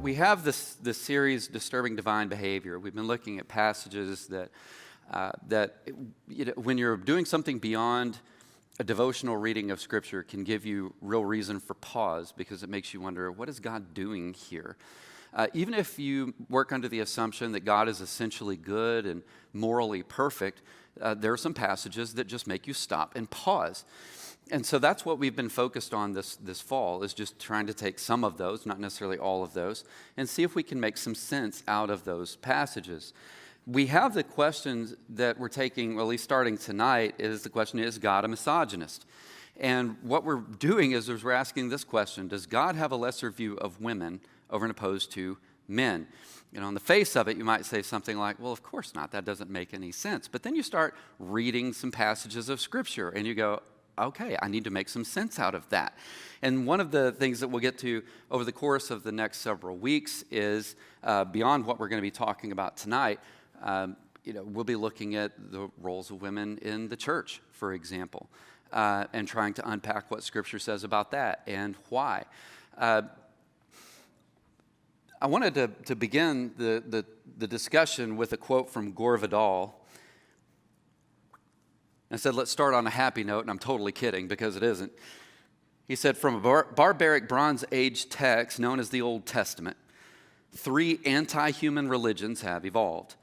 we have this series, Disturbing Divine Behavior. We've been looking at passages that when you're doing something beyond a devotional reading of Scripture can give you real reason for pause because it makes you wonder, what is God doing here? Even if you work under the assumption that God is essentially good and morally perfect, there are some passages that just make you stop and pause. And so that's what we've been focused on this fall, is just trying to take some of those, not necessarily all of those, and see if we can make some sense out of those passages. We have the questions that we're taking, well, at least starting tonight, is the question, is God a misogynist? And what we're doing is we're asking this question, does God have a lesser view of women over and opposed to men? You know, on the face of it, you might say something like, well, of course not, that doesn't make any sense. But then you start reading some passages of Scripture, and you go, okay, I need to make some sense out of that. And one of the things that we'll get to over the course of the next several weeks is, beyond what we're going to be talking about tonight, we'll be looking at the roles of women in the church, for example, and trying to unpack what Scripture says about that and why. I wanted to begin the discussion with a quote from Gore Vidal. I said, let's start on a happy note, and I'm totally kidding because it isn't. He said, from a barbaric Bronze Age text known as the Old Testament, 3 anti-human religions have evolved: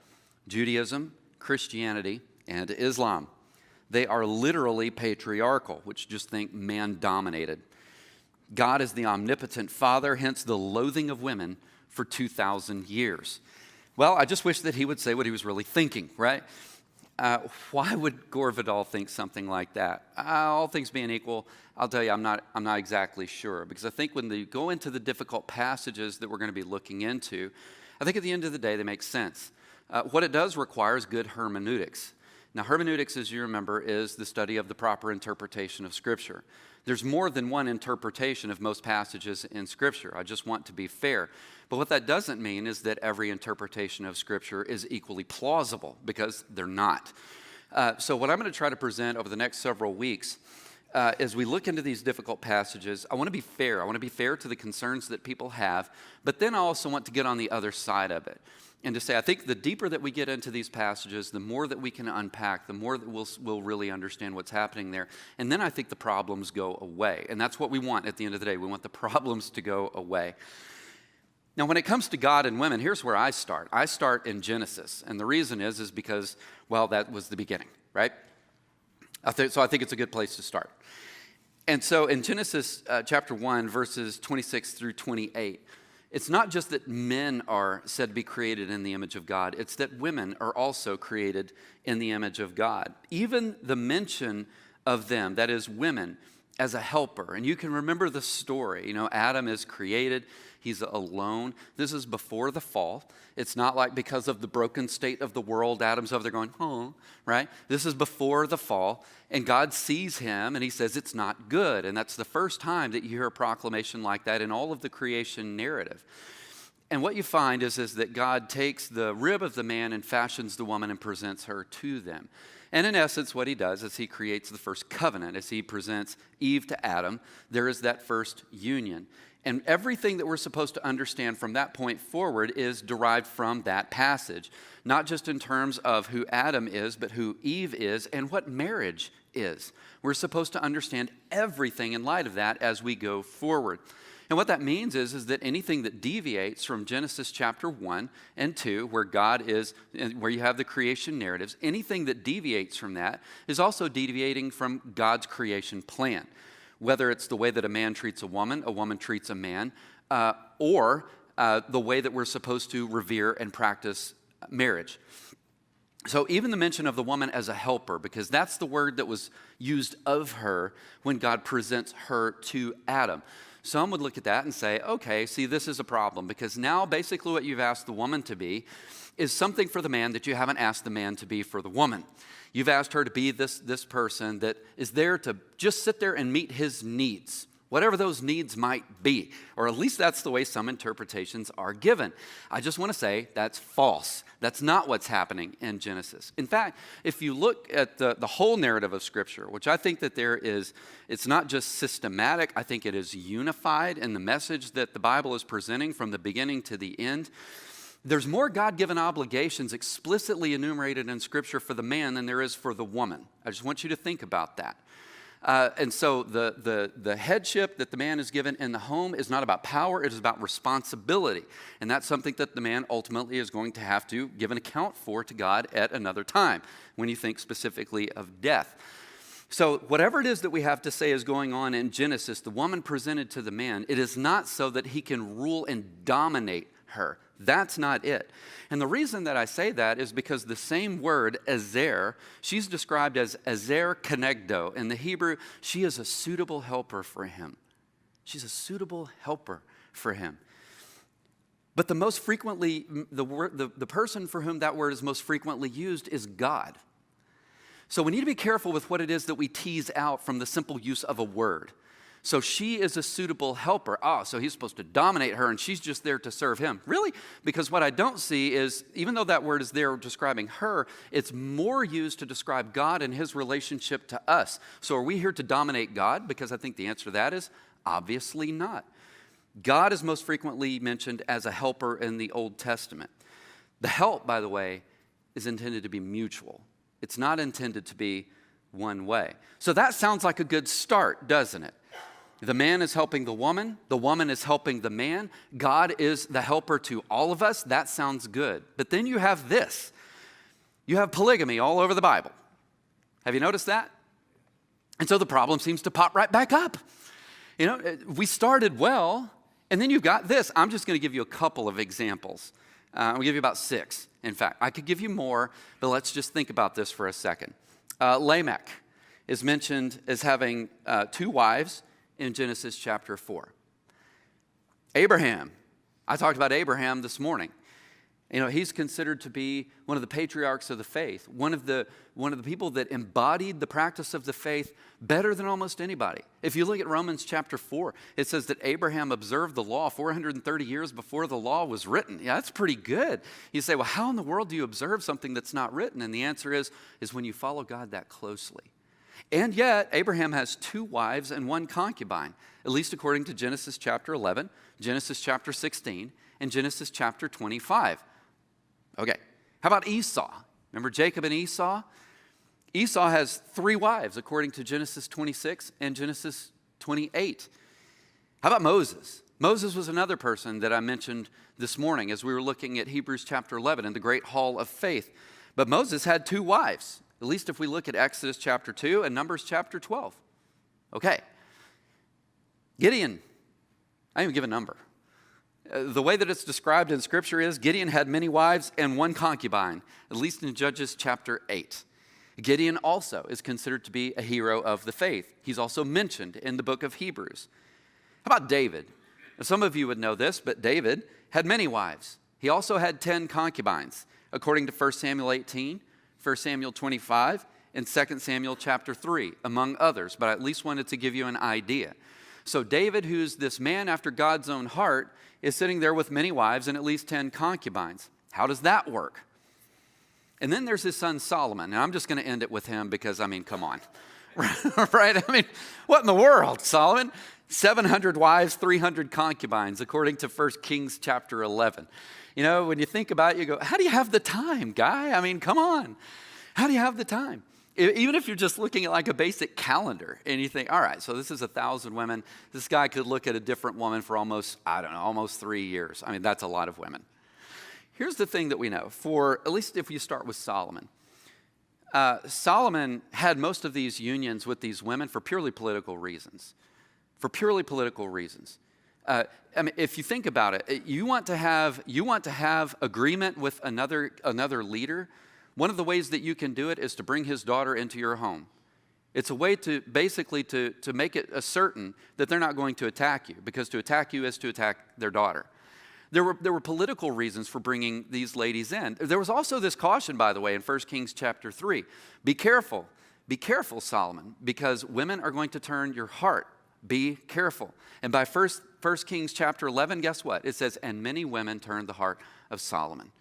Judaism, Christianity, and Islam. They are literally patriarchal, which just think man-dominated. God is the omnipotent Father, hence the loathing of women for 2,000 years. Well, I just wish that he would say what he was really thinking, right? Why would Gore Vidal think something like that? All things being equal, I'll tell you, I'm not exactly sure, because I think when they go into the difficult passages that we're going to be looking into, I think at the end of the day they make sense. What it does require is good hermeneutics. Now, hermeneutics, as you remember, is the study of the proper interpretation of Scripture. There's more than one interpretation of most passages in Scripture. I just want to be fair. But what that doesn't mean is that every interpretation of Scripture is equally plausible, because they're not. So what I'm going to try to present over the next several weeks, as we look into these difficult passages, I want to be fair. I want to be fair to the concerns that people have, but then I also want to get on the other side of it. And to say, I think the deeper that we get into these passages, the more that we can unpack, the more that we'll really understand what's happening there. And then I think the problems go away. And that's what we want at the end of the day. We want the problems to go away. Now, when it comes to God and women, here's where I start. I start in Genesis. And the reason is because, well, that was the beginning, right? So I think it's a good place to start. And so in Genesis chapter 1, verses 26 through 28, it's not just that men are said to be created in the image of God, it's that women are also created in the image of God. Even the mention of them, that is women, as a helper. And you can remember the story. You know, Adam is created. He's alone. This is before the fall. It's not like because of the broken state of the world, Adam's over there going, oh, right? This is before the fall. And God sees him and he says it's not good. And that's the first time that you hear a proclamation like that in all of the creation narrative. And what you find is that God takes the rib of the man and fashions the woman and presents her to them. And in essence, what he does is he creates the first covenant. As he presents Eve to Adam, there is that first union. And everything that we're supposed to understand from that point forward is derived from that passage. Not just in terms of who Adam is, but who Eve is and what marriage is. We're supposed to understand everything in light of that as we go forward. And what that means is that anything that deviates from Genesis chapter 1 and 2, where God is, where you have the creation narratives, anything that deviates from that is also deviating from God's creation plan. Whether it's the way that a man treats a woman treats a man, or the way that we're supposed to revere and practice marriage. So even the mention of the woman as a helper, because that's the word that was used of her when God presents her to Adam. Some would look at that and say, okay, see, this is a problem, because now basically what you've asked the woman to be is something for the man that you haven't asked the man to be for the woman. You've asked her to be this person that is there to just sit there and meet his needs, whatever those needs might be, or at least that's the way some interpretations are given. I just want to say that's false. That's not what's happening in Genesis. In fact, if you look at the whole narrative of Scripture, which I think that it's not just systematic, I think it is unified in the message that the Bible is presenting from the beginning to the end. There's more God-given obligations explicitly enumerated in Scripture for the man than there is for the woman. I just want you to think about that. And so the headship that the man is given in the home is not about power, it is about responsibility. And that's something that the man ultimately is going to have to give an account for to God at another time, when you think specifically of death. So whatever it is that we have to say is going on in Genesis, the woman presented to the man, it is not so that he can rule and dominate her. That's not it. And the reason that I say that is because the same word, ezer, she's described as ezer kenegdo. In the Hebrew, she is a suitable helper for him. She's a suitable helper for him. But the most frequently, the person for whom that word is most frequently used is God. So we need to be careful with what it is that we tease out from the simple use of a word. So she is a suitable helper. So he's supposed to dominate her and she's just there to serve him. Really? Because what I don't see is, even though that word is there describing her, it's more used to describe God and his relationship to us. So are we here to dominate God? Because I think the answer to that is obviously not. God is most frequently mentioned as a helper in the Old Testament. The help, by the way, is intended to be mutual. It's not intended to be one way. So that sounds like a good start, doesn't it? The man is helping the woman is helping the man. God is the helper to all of us. That sounds good. But then you have this. You have polygamy all over the Bible. Have you noticed that? And so the problem seems to pop right back up. You know, we started well, and then you've got this. I'm just going to give you a couple of examples. I'll give you about 6. In fact, I could give you more, but let's just think about this for a second. Lamech is mentioned as having 2 wives in Genesis chapter 4. Abraham, I talked about Abraham this morning. You know, he's considered to be one of the patriarchs of the faith, one of the people that embodied the practice of the faith better than almost anybody. If you look at Romans chapter 4, it says that Abraham observed the law 430 years before the law was written. Yeah, that's pretty good. You say, well, how in the world do you observe something that's not written? And the answer is when you follow God that closely. And yet, Abraham has 2 wives and 1 concubine, at least according to Genesis chapter 11, Genesis chapter 16, and Genesis chapter 25. Okay, how about Esau? Remember Jacob and Esau? Esau has 3 wives, according to Genesis 26 and Genesis 28. How about Moses? Moses was another person that I mentioned this morning as we were looking at Hebrews chapter 11 in the great hall of faith. But Moses had 2 wives. At least if we look at Exodus chapter 2 and Numbers chapter 12. Okay. Gideon, I didn't even give a number. The way that it's described in Scripture is Gideon had many wives and 1 concubine, at least in Judges chapter 8. Gideon also is considered to be a hero of the faith. He's also mentioned in the book of Hebrews. How about David? Now, some of you would know this, but David had many wives. He also had 10 concubines, according to 1 Samuel 18, 1 Samuel 25, and 2 Samuel chapter 3, among others, but I at least wanted to give you an idea. So David, who's this man after God's own heart, is sitting there with many wives and at least 10 concubines. How does that work? And then there's his son Solomon, and I'm just going to end it with him because, I mean, come on. Right? I mean, what in the world, Solomon? 700 wives, 300 concubines, according to 1 Kings chapter 11. You know, when you think about it, you go, how do you have the time, guy? I mean, come on. How do you have the time? Even if you're just looking at like a basic calendar and you think, all right, so this is 1,000 women. This guy could look at a different woman for almost 3 years. I mean, that's a lot of women. Here's the thing that we know, for at least if you start with Solomon. Solomon had most of these unions with these women for purely political reasons. I mean, if you think about it, you want to have agreement with another leader. One of the ways that you can do it is to bring his daughter into your home. It's a way to basically to make it certain that they're not going to attack you, because to attack you is to attack their daughter. There were political reasons for bringing these ladies in. There was also this caution, by the way, in 1 Kings chapter 3. Be careful, Solomon, because women are going to turn your heart Be careful. And by 1 Kings chapter 11, guess what? It says, and many women turned the heart of Solomon.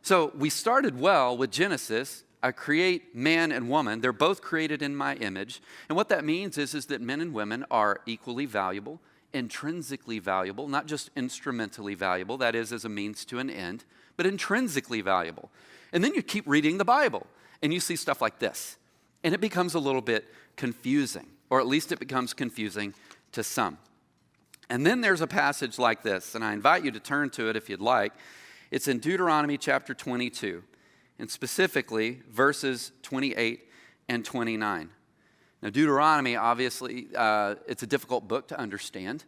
So we started well with Genesis. I create man and woman. They're both created in my image. And what that means is that men and women are equally valuable, intrinsically valuable, not just instrumentally valuable, that is, as a means to an end, but intrinsically valuable. And then you keep reading the Bible, and you see stuff like this. And it becomes a little bit confusing, or at least it becomes confusing to some. And then there's a passage like this, and I invite you to turn to it if you'd like. It's in Deuteronomy chapter 22, and specifically verses 28 and 29. Now, Deuteronomy, obviously, it's a difficult book to understand,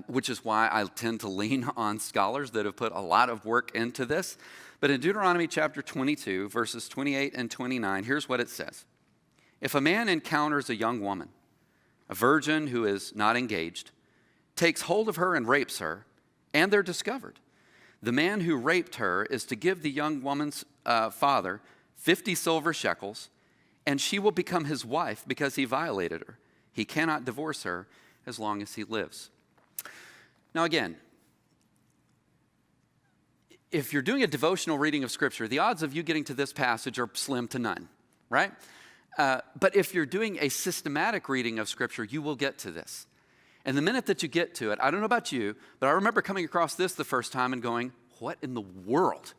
which is why I tend to lean on scholars that have put a lot of work into this. But in Deuteronomy chapter 22, verses 28 and 29, here's what it says. If a man encounters a young woman, a virgin who is not engaged, takes hold of her and rapes her, and they're discovered, the man who raped her is to give the young woman's father 50 silver shekels, and she will become his wife because he violated her. He cannot divorce her as long as he lives. Now again, if you're doing a devotional reading of Scripture, the odds of you getting to this passage are slim to none, right? But if you're doing a systematic reading of Scripture, you will get to this. And the minute that you get to it, I don't know about you, but I remember coming across this the first time and going, what in the world?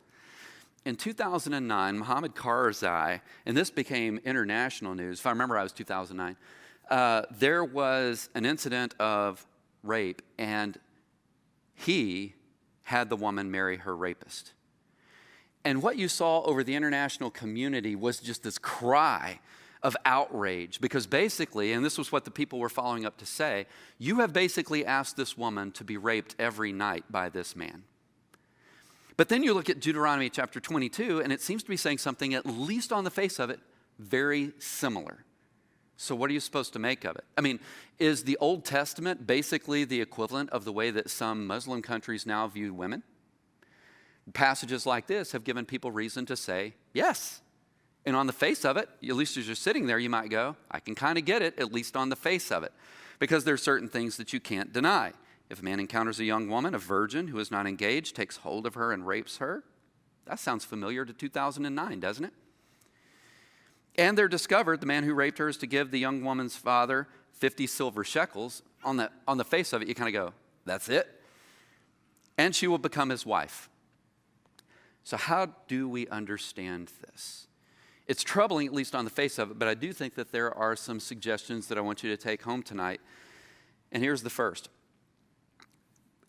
In 2009, Mohammed Karzai, and this became international news, if I remember, it was 2009, there was an incident of rape, and he had the woman marry her rapist. And what you saw over the international community was just this cry of outrage, because basically, and this was what the people were following up to say, you have basically asked this woman to be raped every night by this man. But then you look at Deuteronomy chapter 22, and it seems to be saying something, at least on the face of it, very similar. So what are you supposed to make of it? I mean, is the Old Testament basically the equivalent of the way that some Muslim countries now view women? Passages like this have given people reason to say, yes. And on the face of it, at least as you're sitting there, you might go, I can kind of get it, at least on the face of it. Because there are certain things that you can't deny. If a man encounters a young woman, a virgin who is not engaged, takes hold of her and rapes her, that sounds familiar to 2009, doesn't it? And they're discovered, the man who raped her is to give the young woman's father 50 silver shekels. On the face of it, you kind of go, that's it? And she will become his wife. So how do we understand this? It's troubling, at least on the face of it, but I do think that there are some suggestions that I want you to take home tonight. And here's the first.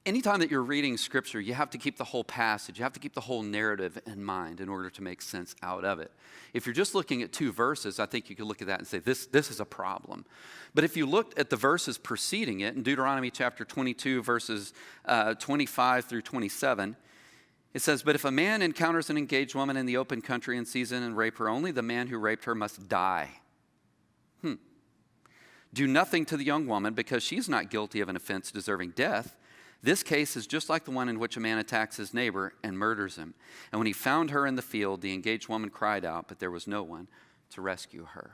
Anytime that you're reading Scripture, you have to keep the whole passage, you have to keep the whole narrative in mind in order to make sense out of it. If you're just looking at 2 verses, I think you could look at that and say, this is a problem. But if you looked at the verses preceding it, in Deuteronomy chapter 22, verses 25 through 27, it says, but if a man encounters an engaged woman in the open country and sees and rape her, only the man who raped her must die. Do nothing to the young woman because she's not guilty of an offense deserving death. This case is just like the one in which a man attacks his neighbor and murders him. And when he found her in the field, the engaged woman cried out, but there was no one to rescue her.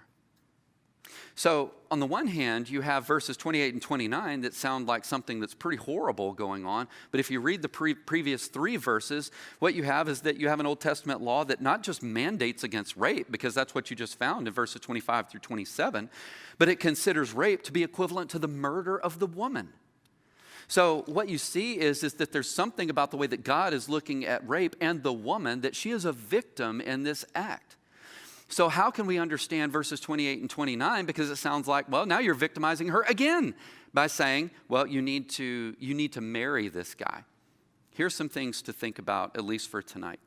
So on the one hand, you have verses 28 and 29 that sound like something that's pretty horrible going on. But if you read the previous 3 verses, what you have is that you have an Old Testament law that not just mandates against rape, because that's what you just found in verses 25 through 27, but it considers rape to be equivalent to the murder of the woman. So what you see is that there's something about the way that God is looking at rape and the woman, that she is a victim in this act. So how can we understand verses 28 and 29? Because it sounds like, well, now you're victimizing her again by saying, well, you need to marry this guy. Here's some things to think about, at least for tonight.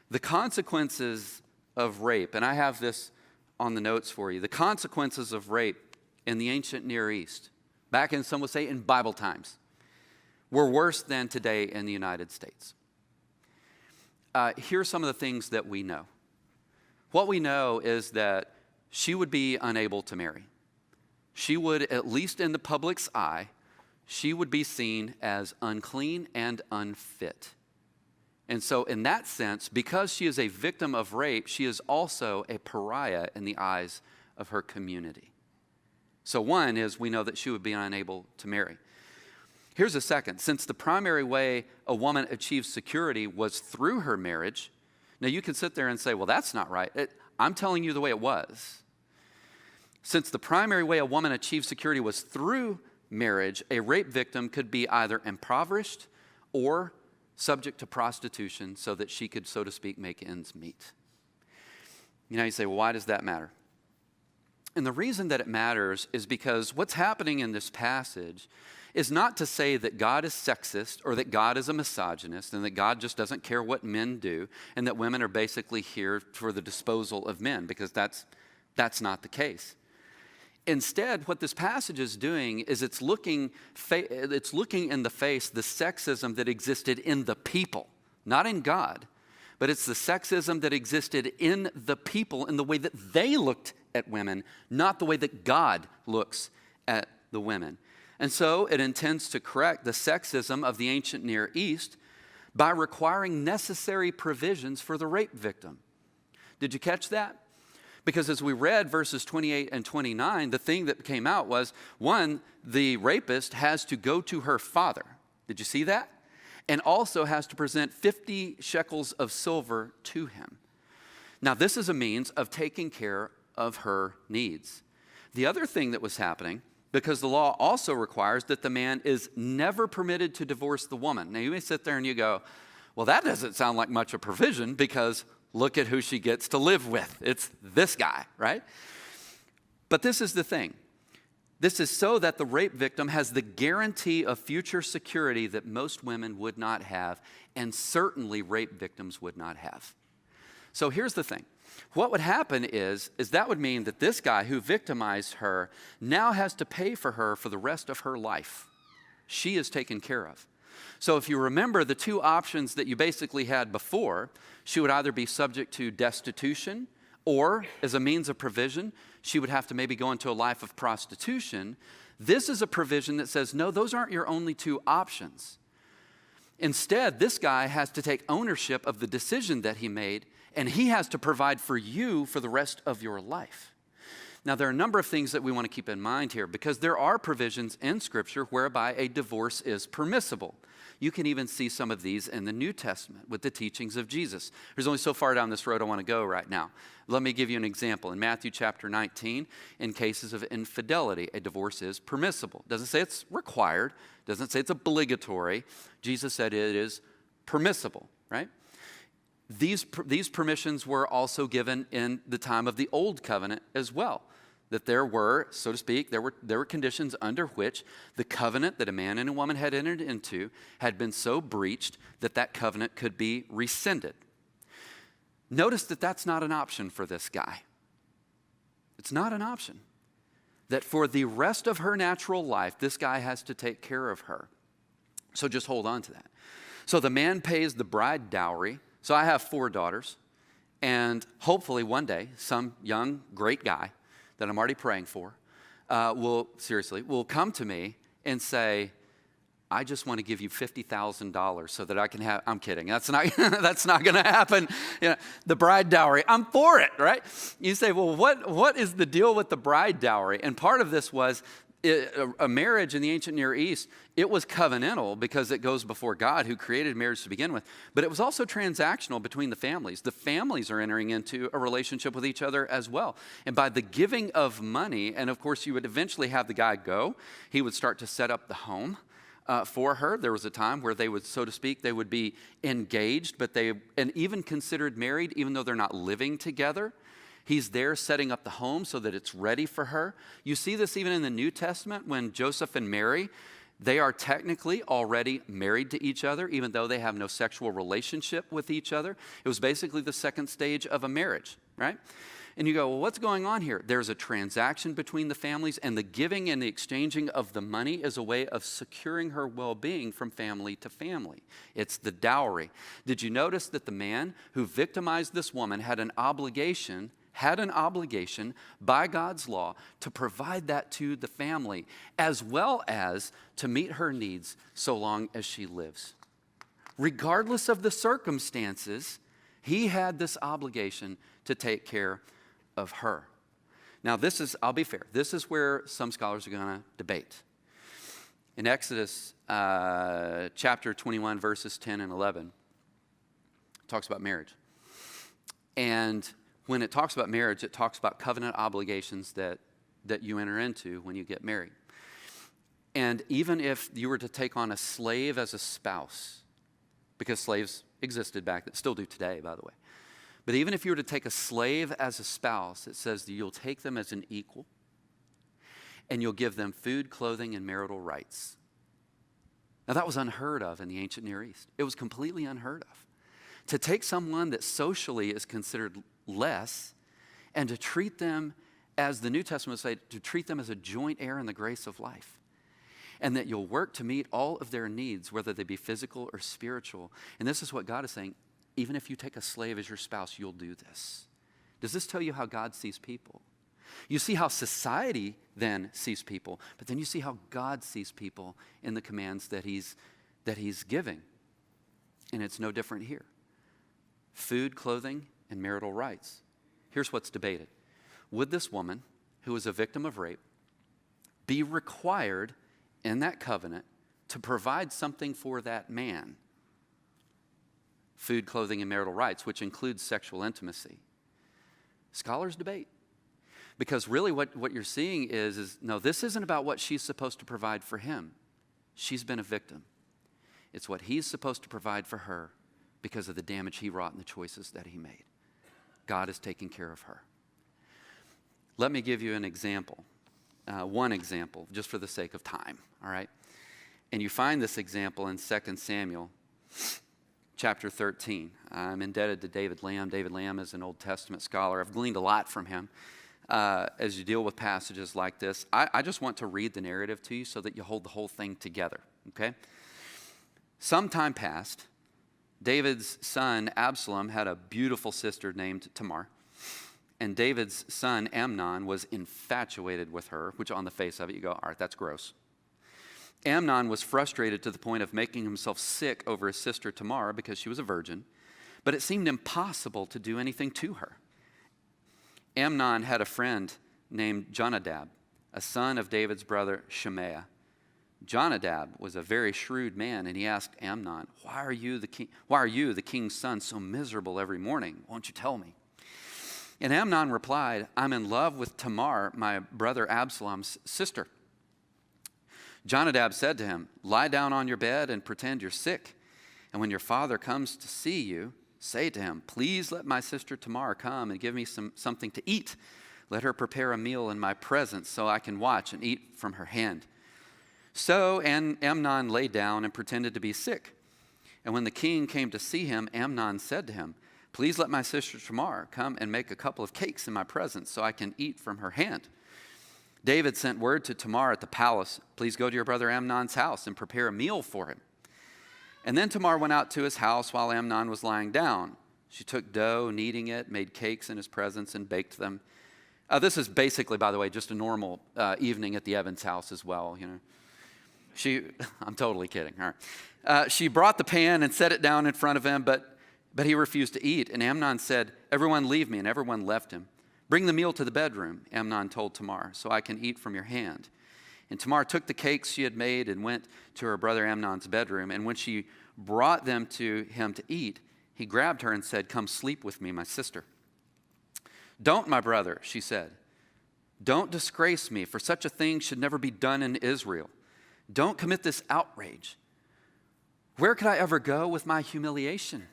The consequences of rape, and I have this on the notes for you. The consequences of rape in the ancient Near East, back in, some would say, in Bible times, were worse than today in the United States. Here's some of the things that we know. What we know is that she would be unable to marry. She would, at least in the public's eye, she would be seen as unclean and unfit. And so in that sense, because she is a victim of rape, she is also a pariah in the eyes of her community. So one is we know that she would be unable to marry. Here's a second. Since the primary way a woman achieves security was through her marriage, now you can sit there and say, well, that's not right. I'm telling you the way it was. Since the primary way a woman achieved security was through marriage, a rape victim could be either impoverished or subject to prostitution so that she could, so to speak, make ends meet. You say, well, why does that matter? And the reason that it matters is because what's happening in this passage is not to say that God is sexist or that God is a misogynist and that God just doesn't care what men do and that women are basically here for the disposal of men, because that's not the case. Instead, what this passage is doing is it's looking in the face the sexism that existed in the people, not in God, but it's the sexism that existed in the people in the way that they looked at women, not the way that God looks at the women. And so it intends to correct the sexism of the ancient Near East by requiring necessary provisions for the rape victim. Did you catch that? Because as we read verses 28 and 29, the thing that came out was, one, the rapist has to go to her father. Did you see that? And also has to present 50 shekels of silver to him. Now, this is a means of taking care of her needs. The other thing that was happening, because the law also requires that the man is never permitted to divorce the woman. Now, you may sit there and you go, well, that doesn't sound like much of provision because look at who she gets to live with. It's this guy, right? But this is the thing. This is so that the rape victim has the guarantee of future security that most women would not have, and certainly rape victims would not have. So here's the thing. What would happen is that would mean that this guy who victimized her now has to pay for her for the rest of her life. She is taken care of. So if you remember the two options that you basically had before, she would either be subject to destitution or, as a means of provision, she would have to maybe go into a life of prostitution. This is a provision that says, no, those aren't your only two options. Instead, this guy has to take ownership of the decision that he made, and he has to provide for you for the rest of your life. Now, there are a number of things that we want to keep in mind here, because there are provisions in Scripture whereby a divorce is permissible. You can even see some of these in the New Testament with the teachings of Jesus. There's only so far down this road I want to go right now. Let me give you an example. In Matthew chapter 19, in cases of infidelity, a divorce is permissible. It doesn't say it's required. It doesn't say it's obligatory. Jesus said it is permissible, right? These permissions were also given in the time of the Old Covenant as well. That there were, so to speak, there were conditions under which the covenant that a man and a woman had entered into had been so breached that that covenant could be rescinded. Notice that that's not an option for this guy. It's not an option. That for the rest of her natural life, this guy has to take care of her. So just hold on to that. So the man pays the bride dowry. So I have 4 daughters, and hopefully one day some young, great guy that I'm already praying for will come to me and say, I just want to give you $50,000 so that I can have, I'm kidding, that's not going to happen. The bride dowry, I'm for it, right? You say, well, what is the deal with the bride dowry? And part of this was a marriage in the ancient Near East. It was covenantal because it goes before God who created marriage to begin with, but it was also transactional between the families. The families are entering into a relationship with each other as well. And by the giving of money, and of course you would eventually have the guy go, he would start to set up the home for her. There was a time where they would, so to speak, they would be engaged, and even considered married, even though they're not living together. He's there setting up the home so that it's ready for her. You see this even in the New Testament when Joseph and Mary, they are technically already married to each other, even though they have no sexual relationship with each other. It was basically the second stage of a marriage, right? And you go, well, what's going on here? There's a transaction between the families, and the giving and the exchanging of the money is a way of securing her well-being from family to family. It's the dowry. Did you notice that the man who victimized this woman had an obligation by God's law to provide that to the family, as well as to meet her needs so long as she lives? Regardless of the circumstances, he had this obligation to take care of her. Now, I'll be fair, this is where some scholars are going to debate. In Exodus chapter 21, verses 10 and 11, it talks about marriage. And when it talks about marriage, it talks about covenant obligations that you enter into when you get married. And even if you were to take on a slave as a spouse, because slaves existed back then, still do today, by the way. But even if you were to take a slave as a spouse, it says that you'll take them as an equal, and you'll give them food, clothing, and marital rights. Now, that was unheard of in the ancient Near East. It was completely unheard of. To take someone that socially is considered less and to treat them, as the New Testament says, to treat them as a joint heir in the grace of life. And that you'll work to meet all of their needs, whether they be physical or spiritual. And this is what God is saying. Even if you take a slave as your spouse, you'll do this. Does this tell you how God sees people? You see how society then sees people, but then you see how God sees people in the commands that he's giving. And it's no different here. Food, clothing, and marital rights. Here's what's debated. Would this woman, who was a victim of rape, be required in that covenant to provide something for that man? Food, clothing, and marital rights, which includes sexual intimacy. Scholars debate. Because really what you're seeing is no, this isn't about what she's supposed to provide for him. She's been a victim. It's what he's supposed to provide for her because of the damage he wrought and the choices that he made. God is taking care of her. Let me give you an example. One example, just for the sake of time, all right? And you find this example in 2 Samuel chapter 13. I'm indebted to David Lamb. David Lamb is an Old Testament scholar. I've gleaned a lot from him as you deal with passages like this. I just want to read the narrative to you so that you hold the whole thing together, okay? Some time passed. David's son Absalom had a beautiful sister named Tamar. And David's son Amnon was infatuated with her, which on the face of it you go, all right, that's gross. Amnon was frustrated to the point of making himself sick over his sister Tamar because she was a virgin, but it seemed impossible to do anything to her. Amnon had a friend named Jonadab, a son of David's brother Shemaiah. Jonadab was a very shrewd man, and he asked Amnon, why are you, the king's son, so miserable every morning? Won't you tell me? And Amnon replied, I'm in love with Tamar, my brother Absalom's sister. Jonadab said to him, lie down on your bed and pretend you're sick. And when your father comes to see you, say to him, please let my sister Tamar come and give me something to eat. Let her prepare a meal in my presence so I can watch and eat from her hand. So Amnon lay down and pretended to be sick. And when the king came to see him, Amnon said to him, please let my sister Tamar come and make a couple of cakes in my presence so I can eat from her hand. David sent word to Tamar at the palace, please go to your brother Amnon's house and prepare a meal for him. And then Tamar went out to his house while Amnon was lying down. She took dough, kneading it, made cakes in his presence and baked them. This is basically, by the way, just a normal evening at the Evans house as well, you know. I'm totally kidding. All right. She brought the pan and set it down in front of him, but he refused to eat. And Amnon said, everyone leave me, and everyone left him. Bring the meal to the bedroom, Amnon told Tamar, so I can eat from your hand. And Tamar took the cakes she had made and went to her brother Amnon's bedroom. And when she brought them to him to eat, he grabbed her and said, come sleep with me, my sister. Don't, my brother, she said. Don't disgrace me, for such a thing should never be done in Israel. Don't commit this outrage. Where could I ever go with my humiliation?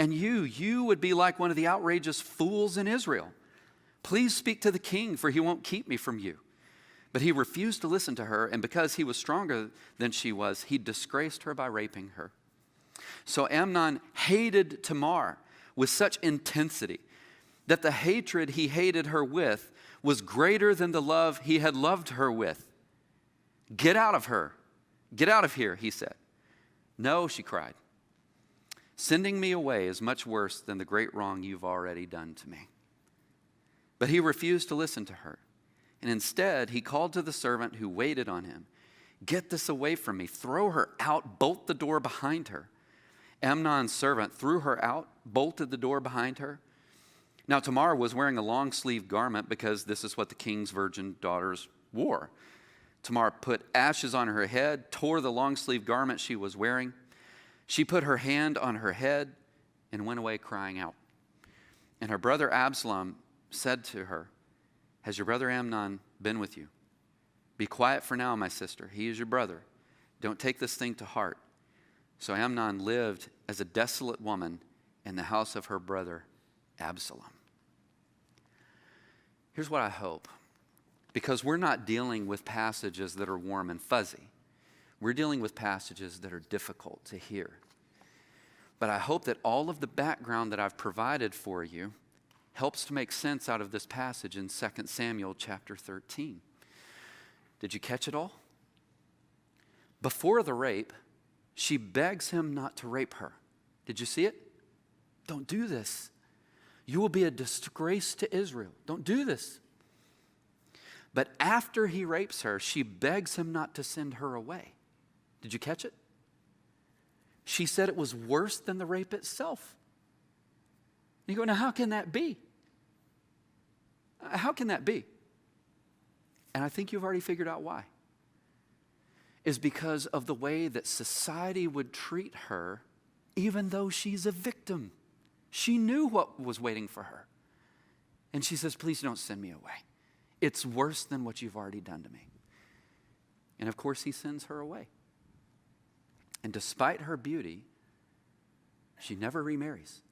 And you would be like one of the outrageous fools in Israel. Please speak to the king, for he won't keep me from you. But he refused to listen to her, and because he was stronger than she was, he disgraced her by raping her. So Amnon hated Tamar with such intensity that the hatred he hated her with was greater than the love he had loved her with. Get out of her. Get out of here, he said. No, she cried. Sending me away is much worse than the great wrong you've already done to me. But he refused to listen to her. And instead, he called to the servant who waited on him. Get this away from me. Throw her out. Bolt the door behind her. Amnon's servant threw her out, bolted the door behind her. Now Tamar was wearing a long-sleeved garment because this is what the king's virgin daughters wore. Tamar put ashes on her head, tore the long-sleeved garment she was wearing. She put her hand on her head and went away crying out. And her brother Absalom said to her, "Has your brother Amnon been with you? Be quiet for now, my sister. He is your brother. Don't take this thing to heart." So Amnon lived as a desolate woman in the house of her brother Absalom. Here's what I hope. Because we're not dealing with passages that are warm and fuzzy. We're dealing with passages that are difficult to hear. But I hope that all of the background that I've provided for you helps to make sense out of this passage in 2 Samuel chapter 13. Did you catch it all? Before the rape, she begs him not to rape her. Did you see it? Don't do this. You will be a disgrace to Israel. Don't do this. But after he rapes her, she begs him not to send her away. Did you catch it? She said it was worse than the rape itself. You go, now how can that be? How can that be? And I think you've already figured out why. Is because of the way that society would treat her, even though she's a victim. She knew what was waiting for her. And she says, please don't send me away. It's worse than what you've already done to me. And of course, he sends her away. And despite her beauty, she never remarries.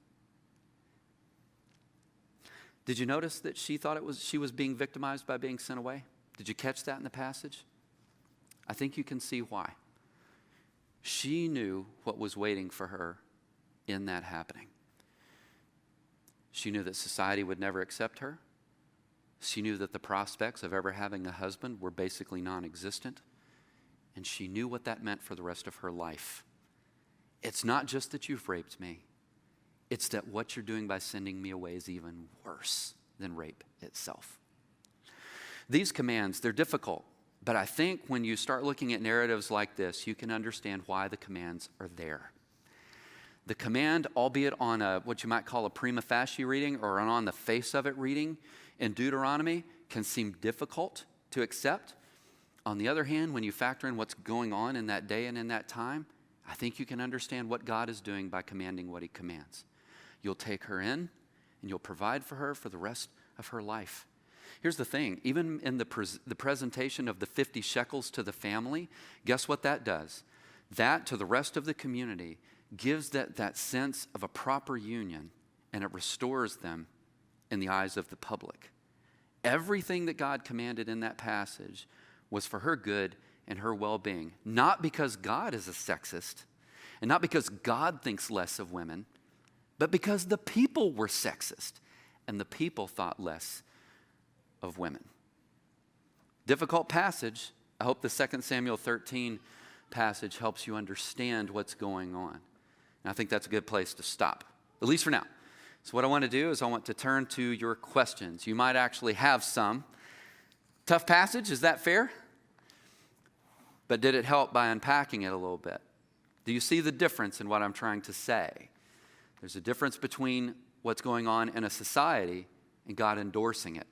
Did you notice that she thought she was being victimized by being sent away? Did you catch that in the passage? I think you can see why. She knew what was waiting for her in that happening. She knew that society would never accept her. She knew that the prospects of ever having a husband were basically non-existent. And she knew what that meant for the rest of her life. It's not just that you've raped me. It's that what you're doing by sending me away is even worse than rape itself. These commands, they're difficult. But I think when you start looking at narratives like this, you can understand why the commands are there. The command, albeit on what you might call a prima facie reading or an on the face of it reading in Deuteronomy, can seem difficult to accept. On the other hand, when you factor in what's going on in that day and in that time, I think you can understand what God is doing by commanding what he commands. You'll take her in and you'll provide for her for the rest of her life. Here's the thing, even in the presentation of the 50 shekels to the family, guess what that does? That to the rest of the community gives that sense of a proper union, and it restores them in the eyes of the public. Everything that God commanded in that passage was for her good and her well-being, not because God is a sexist, and not because God thinks less of women, but because the people were sexist, and the people thought less of women. Difficult passage. I hope the 2 Samuel 13 passage helps you understand what's going on. And I think that's a good place to stop, at least for now. So what I want to do is I want to turn to your questions. You might actually have some. Tough passage, is that fair? But did it help by unpacking it a little bit? Do you see the difference in what I'm trying to say? There's a difference between what's going on in a society and God endorsing it.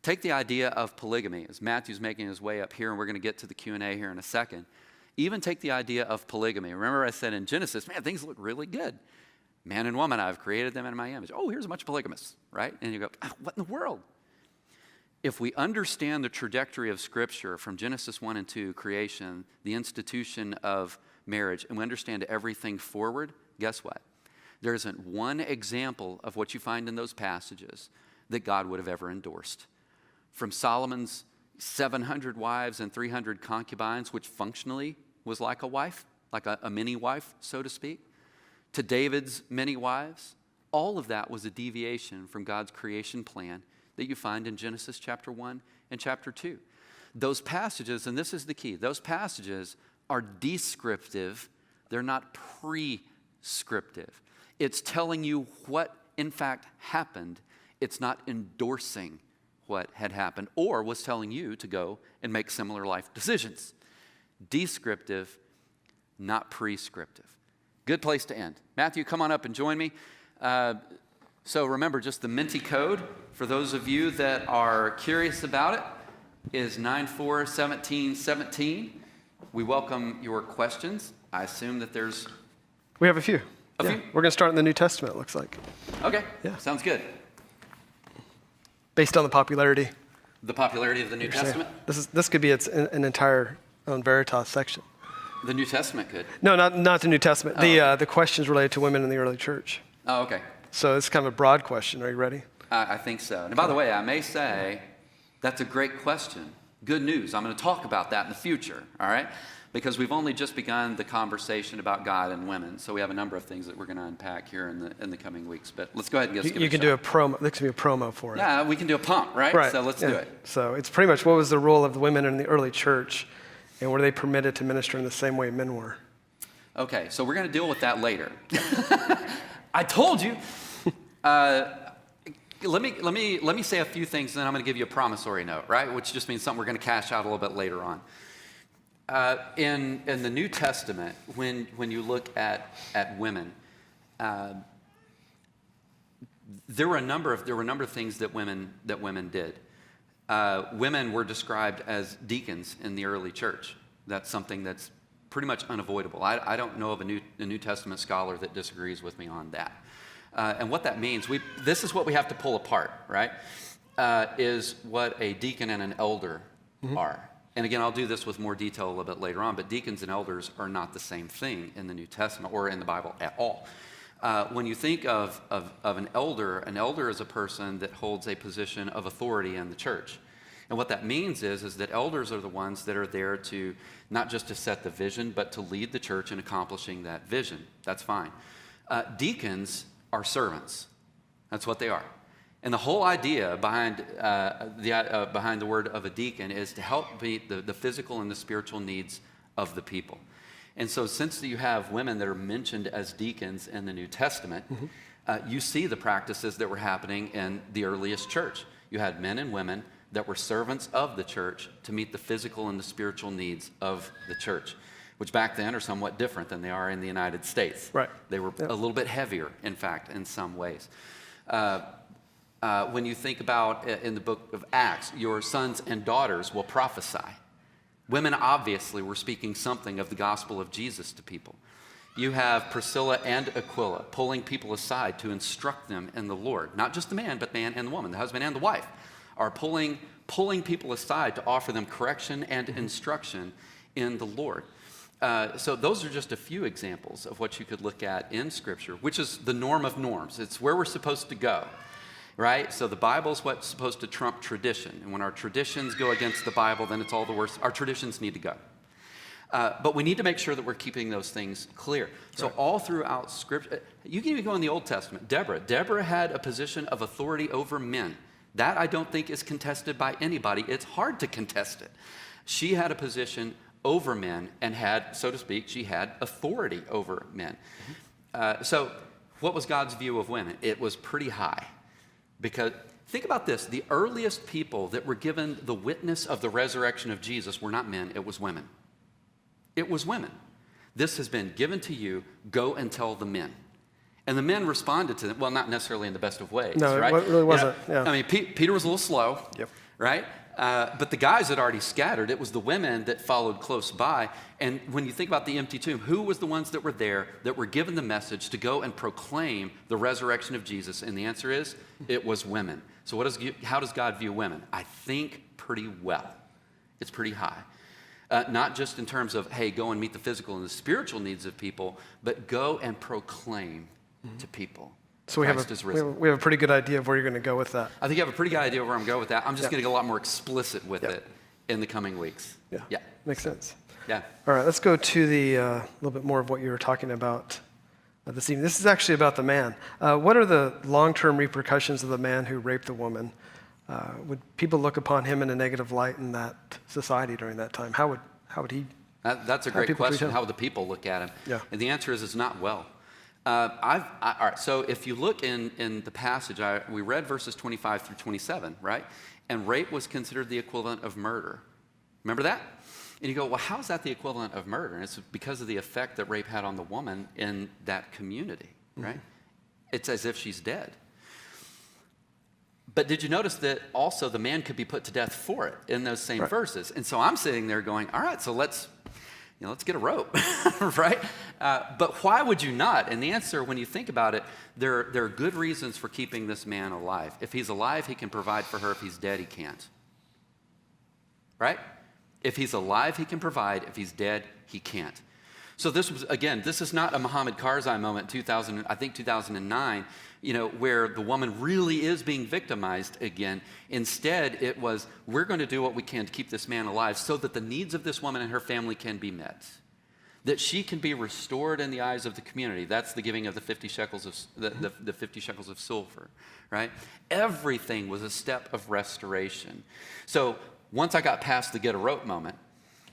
Take the idea of polygamy, as Matthew's making his way up here, and we're going to get to the Q&A here in a second. Even take the idea of polygamy. Remember I said in Genesis, man, things look really good. Man and woman, I've created them in my image. Oh, here's a bunch of polygamists, right? And you go, what in the world? If we understand the trajectory of Scripture from Genesis 1 and 2, creation, the institution of marriage, and we understand everything forward, guess what? There isn't one example of what you find in those passages that God would have ever endorsed. From Solomon's 700 wives and 300 concubines, which functionally was like a wife, like a mini wife, so to speak, to David's many wives, all of that was a deviation from God's creation plan that you find in Genesis chapter 1 and chapter 2. Those passages, and this is the key, those passages are descriptive, they're not prescriptive. It's telling you what in fact happened. It's not endorsing what had happened or was telling you to go and make similar life decisions. Descriptive, not prescriptive. Good place to end. Matthew, come on up and join me. So remember, just the Minty code, for those of you that are curious about it, is 941717. We welcome your questions. I assume that there's... We have a few. A few? We're going to start in the New Testament, it looks like. Okay, Yeah. Sounds good. Based on the popularity. The popularity of the New Testament? This could be an entire own Veritas section. The New Testament could. No, not the New Testament. The questions related to women in the early church. Oh, okay. So it's kind of a broad question. Are you ready? I think so. And by the way, I may say that's a great question. Good news. I'm going to talk about that in the future, all right? Because we've only just begun the conversation about God and women. So we have a number of things that we're going to unpack here in the coming weeks. But let's go ahead and get started. You can do a promo. This can be a promo for it. Yeah, we can do a pump, right? Right. So let's do it. So it's pretty much, what was the role of the women in the early church, and were they permitted to minister in the same way men were? Okay, so we're going to deal with that later. I told you. Let me say a few things, and then I'm going to give you a promissory note, right? Which just means something we're going to cash out a little bit later on. In the New Testament, when you look at women, there were a number of things that women did. Women were described as deacons in the early church. That's something that's pretty much unavoidable. I don't know of a New Testament scholar that disagrees with me on that. And what that means, this is what we have to pull apart, right? Is what a deacon and an elder are. And again, I'll do this with more detail a little bit later on, but deacons and elders are not the same thing in the New Testament or in the Bible at all. When you think of an elder is a person that holds a position of authority in the church. And what that means is that elders are the ones that are there to, not just to set the vision, but to lead the church in accomplishing that vision. That's fine. Deacons are servants. That's what they are. And the whole idea behind the word of a deacon is to help meet the physical and the spiritual needs of the people. And so since you have women that are mentioned as deacons in the New Testament, you see the practices that were happening in the earliest church. You had men and women that were servants of the church to meet the physical and the spiritual needs of the church, which back then are somewhat different than they are in the United States. Right. They were a little bit heavier, in fact, in some ways. When you think about in the book of Acts, your sons and daughters will prophesy. Women obviously were speaking something of the gospel of Jesus to people. You have Priscilla and Aquila pulling people aside to instruct them in the Lord. Not just the man, but man and the woman, the husband and the wife, are pulling people aside to offer them correction and instruction in the Lord. So those are just a few examples of what you could look at in Scripture, which is the norm of norms. It's where we're supposed to go. Right? So the Bible is what's supposed to trump tradition. And when our traditions go against the Bible, then it's all the worse. Our traditions need to go. But we need to make sure that we're keeping those things clear. So all throughout Scripture, you can even go in the Old Testament. Deborah had a position of authority over men. That I don't think is contested by anybody. It's hard to contest it. She had a position over men and had, so to speak, she had authority over men. So what was God's view of women? It was pretty high. Because think about this, the earliest people that were given the witness of the resurrection of Jesus were not men, it was women. It was women. This has been given to you, go and tell the men. And the men responded to them, well, not necessarily in the best of ways, no, right? It really wasn't. Yeah. I mean, Peter was a little slow, right? But the guys had already scattered. It was the women that followed close by. And when you think about the empty tomb, who was the ones that were there that were given the message to go and proclaim the resurrection of Jesus? And the answer is, it was women. So how does God view women? I think pretty well. It's pretty high. Not just in terms of, hey, go and meet the physical and the spiritual needs of people, but go and proclaim to people. So we have a pretty good idea of where you're going to go with that. I think you have a pretty good idea of where I'm going with that. I'm just going to get a lot more explicit with it in the coming weeks. Yeah. Makes sense. Yeah. All right, let's go to the little bit more of what you were talking about this evening. This is actually about the man. What are the long-term repercussions of the man who raped the woman? Would people look upon him in a negative light in that society during that time? How would he? That's a great question. How would the people look at him? Yeah. And the answer is, it's not well. All right, so if you look in the passage, we read verses 25 through 27, right? And rape was considered the equivalent of murder. Remember that? And you go, well, how is that the equivalent of murder? And it's because of the effect that rape had on the woman in that community, right? It's as if she's dead. But did you notice that also the man could be put to death for it in those same verses? And so I'm sitting there going, all right, so let's get a rope, right? But why would you not? And the answer, when you think about it, there are good reasons for keeping this man alive. If he's alive, he can provide for her. If he's dead, he can't. Right? If he's alive, he can provide. If he's dead, he can't. So this is not a Muhammad Karzai moment, 2009, where the woman really is being victimized again. Instead, it was, we're going to do what we can to keep this man alive so that the needs of this woman and her family can be met, that she can be restored in the eyes of the community. That's the giving of the 50 shekels of the 50 shekels of silver, right? Everything was a step of restoration. So once I got past the get a rope moment,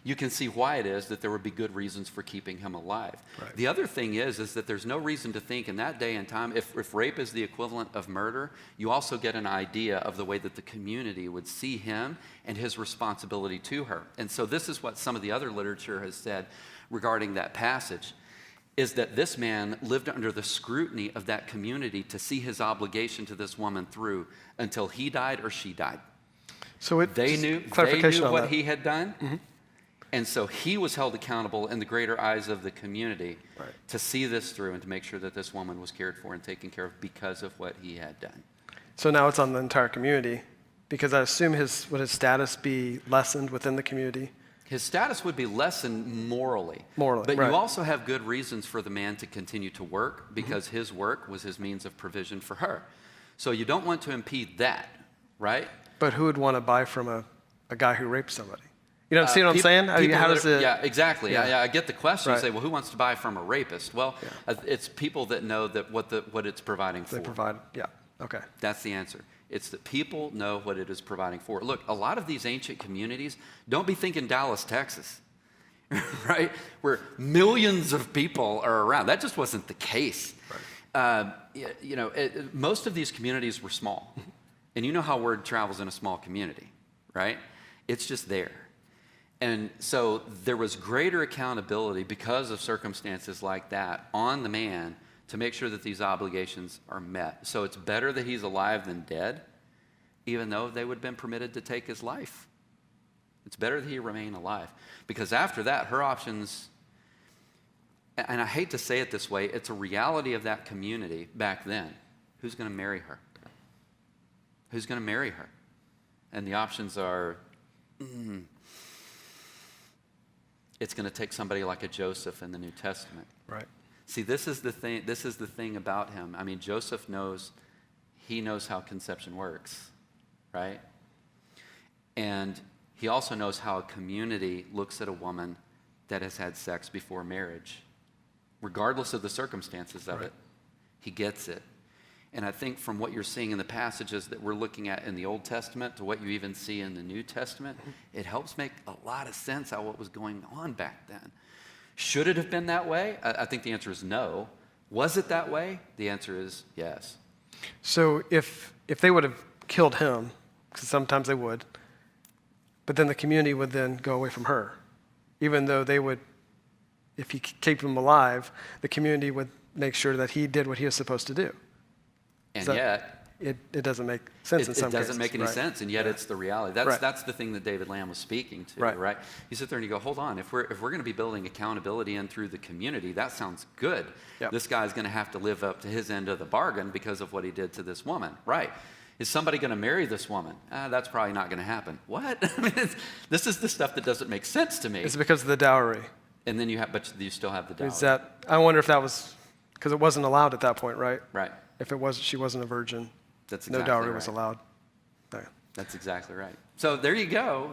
you can see why it is that there would be good reasons for keeping him alive. Right. The other thing is that there's no reason to think in that day and time, if rape is the equivalent of murder, you also get an idea of the way that the community would see him and his responsibility to her. And so this is what some of the other literature has said regarding that passage, is that this man lived under the scrutiny of that community to see his obligation to this woman through until he died or she died. So they knew what he had done. Mm-hmm. And so he was held accountable in the greater eyes of the community to see this through and to make sure that this woman was cared for and taken care of because of what he had done. So now it's on the entire community, because I assume would his status be lessened within the community? His status would be lessened morally. But you also have good reasons for the man to continue to work because his work was his means of provision for her. So you don't want to impede that, right? But who would want to buy from a guy who raped somebody? You know, see what I'm saying? How does it? Yeah, exactly. Yeah. I get the question. You say, well, who wants to buy from a rapist? Well, it's people that know that what it's providing for. They provide. Yeah. Okay. That's the answer. It's that people know what it is providing for. Look, a lot of these ancient communities, don't be thinking Dallas, Texas, right? Where millions of people are around. That just wasn't the case. Right. Most of these communities were small. And you know how word travels in a small community, right? It's just there. And so there was greater accountability because of circumstances like that on the man to make sure that these obligations are met. So it's better that he's alive than dead, even though they would have been permitted to take his life. It's better that he remain alive. Because after that, her options, and I hate to say it this way, it's a reality of that community back then. Who's going to marry her? Who's going to marry her? And the options are, it's going to take somebody like a Joseph in the New Testament. Right. See, this is the thing about him. I mean, Joseph knows how conception works, right? And he also knows how a community looks at a woman that has had sex before marriage. Regardless of the circumstances of it, he gets it. And I think from what you're seeing in the passages that we're looking at in the Old Testament to what you even see in the New Testament, it helps make a lot of sense how what was going on back then. Should it have been that way? I think the answer is no. Was it that way? The answer is yes. So if they would have killed him, because sometimes they would, but then the community would then go away from her, even though they would, if he keep him alive, the community would make sure that he did what he was supposed to do. And yet, it doesn't make sense in some cases. It doesn't make any sense, and yet it's the reality. That's the thing that David Lamb was speaking to, right? You sit there and you go, hold on, if we're going to be building accountability in through the community, that sounds good. Yep. This guy's going to have to live up to his end of the bargain because of what he did to this woman, right? Is somebody going to marry this woman? That's probably not going to happen. What? I mean, this is the stuff that doesn't make sense to me. It's because of the dowry. And then but you still have the dowry. I wonder if that was because it wasn't allowed at that point, right? Right. If she wasn't a virgin, that's exactly no dowry right. was allowed. No. That's exactly right. So there you go.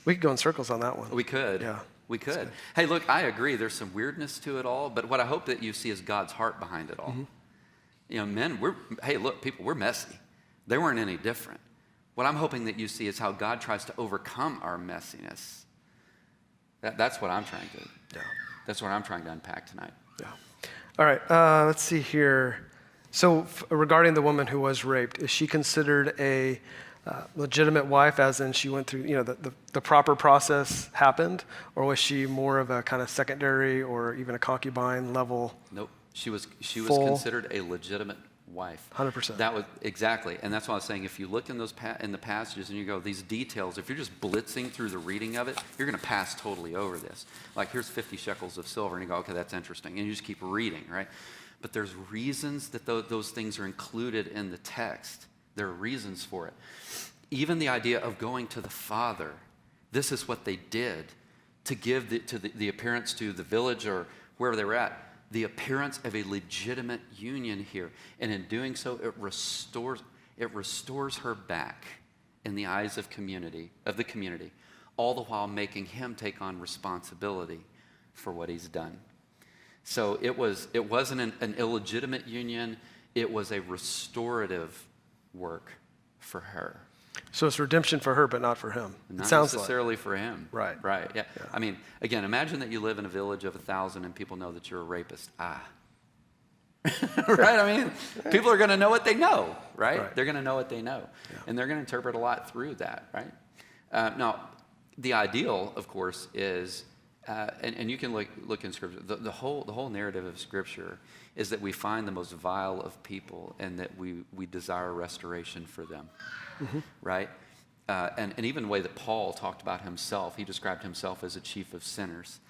We could go in circles on that one. We could. Yeah. We could. Hey, look, I agree. There's some weirdness to it all, but what I hope that you see is God's heart behind it all. Mm-hmm. Men, people, we're messy. They weren't any different. What I'm hoping that you see is how God tries to overcome our messiness. That's what I'm trying to. Yeah. That's what I'm trying to unpack tonight. Yeah. All right, let's see here. So regarding the woman who was raped, is she considered a legitimate wife, as in she went through, the proper process happened, or was she more of a kind of secondary or even a concubine level? Nope. She was considered a legitimate wife. 100%. That was exactly, and that's why I was saying, if you look in those in the passages and you go, these details, if you're just blitzing through the reading of it, you're going to pass totally over this. Like, here's 50 shekels of silver, and you go, okay, that's interesting, and you just keep reading, right? But there's reasons that those things are included in the text. There are reasons for it. Even the idea of going to the Father, this is what they did to give the appearance to the village or wherever they were at, the appearance of a legitimate union here. And in doing so, it restores her back in the eyes of the community, all the while making him take on responsibility for what he's done. So it wasn't an illegitimate union, it was a restorative work for her. So it's redemption for her, but not for him. Not it sounds necessarily for him. Right. Right, yeah. I mean, again, imagine that you live in a village of 1,000 and people know that you're a rapist. Right? I mean, people are going to know what they know, right? They're going to know what they know. Yeah. And they're going to interpret a lot through that, right? Now, the ideal, of course, is, and you can look in Scripture, the whole narrative of Scripture is that we find the most vile of people and that we desire restoration for them, right? And even the way that Paul talked about himself, he described himself as a chief of sinners.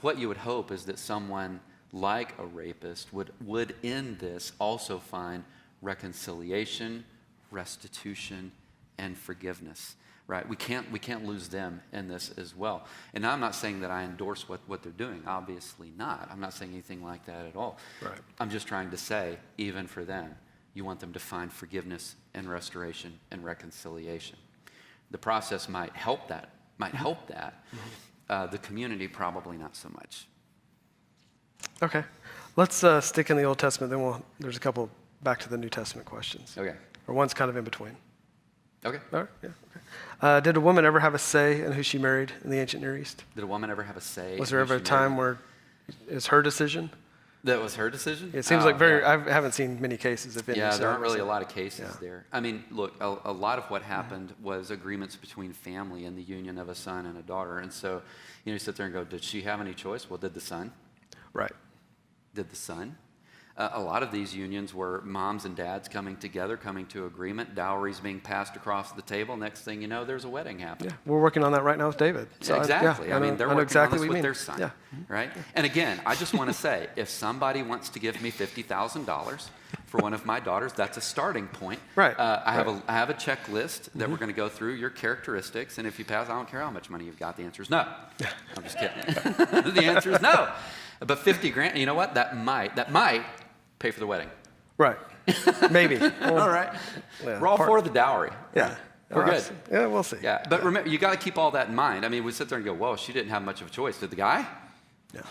What you would hope is that someone like a rapist would in this also find reconciliation, restitution, and forgiveness. Right, we can't lose them in this as well. And I'm not saying that I endorse what they're doing. Obviously not. I'm not saying anything like that at all. Right. I'm just trying to say, even for them, you want them to find forgiveness and restoration and reconciliation. The process might help that. The community probably not so much. Okay, let's stick in the Old Testament. Then there's a couple back to the New Testament questions. Okay. Or one's kind of in between. Okay. All right, yeah, okay. Did a woman ever have a say in who she married in the ancient Near East? Did a woman ever have a say? Was there ever a time where it's her decision? That was her decision? It seems like very, I haven't seen many cases of any. Yeah, there aren't really a lot of cases Yeah. there. I mean, look, a lot of what happened was agreements between family and the union of a son and a daughter. And so, you sit there and go, did she have any choice? Well, did the son? Right. Did the son? A lot of these unions were moms and dads coming together, coming to agreement, dowries being passed across the table. Next thing you know, there's a wedding happening. Yeah, we're working on that right now with David. So exactly. I mean, they're working exactly on this what with their son, yeah. right? And again, I just want to say, if somebody wants to give me $50,000 for one of my daughters, that's a starting point. Right. I have a checklist that we're going to go through your characteristics, and if you pass, I don't care how much money you've got. The answer is no. I'm just kidding. The answer is no. But 50 grand, you know what? That might pay for the wedding. Right. Maybe. All right. Yeah, we're all for the dowry. Yeah. We're good. Yeah, we'll see. Yeah, but remember, you got to keep all that in mind. I mean, we sit there and go, whoa, she didn't have much of a choice. Did the guy? Yeah.